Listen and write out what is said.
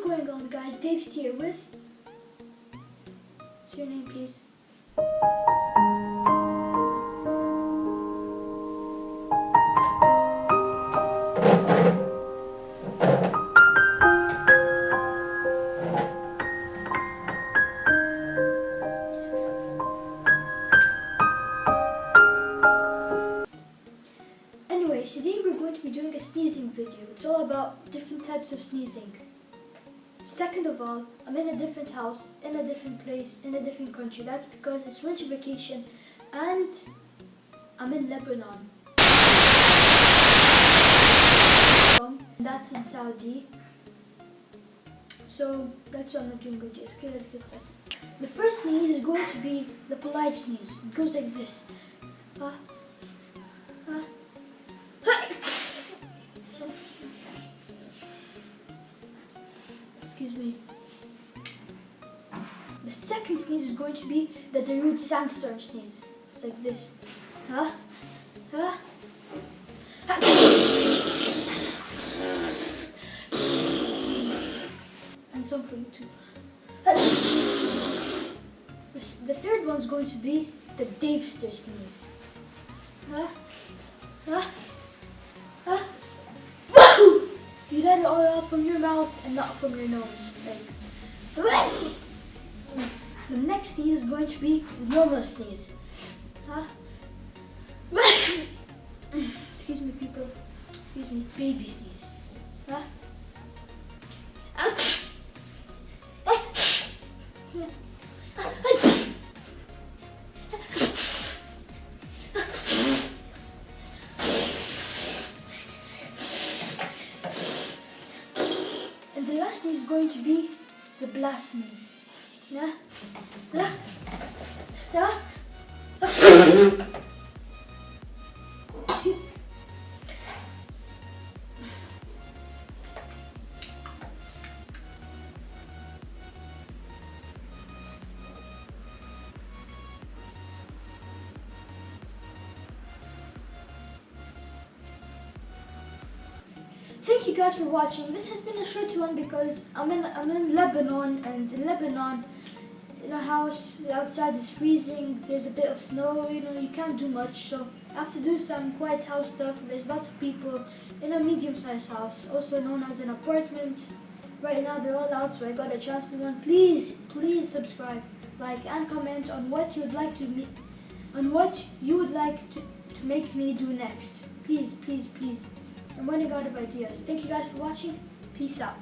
going on, guys? Dave's here with... What's your name, please? Anyways, today we're going to be doing a sneezing video. It's all about different types of sneezing. Second of all, I'm in a different house, in a different place, in a different country. That's because it's winter vacation and I'm in Lebanon. That's in Saudi. So that's why I'm not doing videos. Okay, let's get started. The first sneeze is going to be the polite sneeze. It goes like this. Excuse me. The second sneeze is going to be the Darude sandstorm sneeze. It's like this. And some for you too. The third one's going to be the Davester sneeze. You let it all out from your mouth and not from your nose. Like. The next sneeze is going to be the normal sneeze. Excuse me, people. Excuse me, baby sneeze. And the last sneeze is going to be the blast sneeze. Thank you guys for watching. This has been a short one because I'm in Lebanon, and in Lebanon, in a house, outside is freezing, there's a bit of snow, you can't do much, so I have to do some quiet house stuff. There's lots of people in a medium-sized house, also known as an apartment. Right now they're all out, so I got a chance to do one. Please subscribe, like, and comment on what you would like to make me do next. Please. I'm running out of ideas. Thank you guys for watching. Peace out.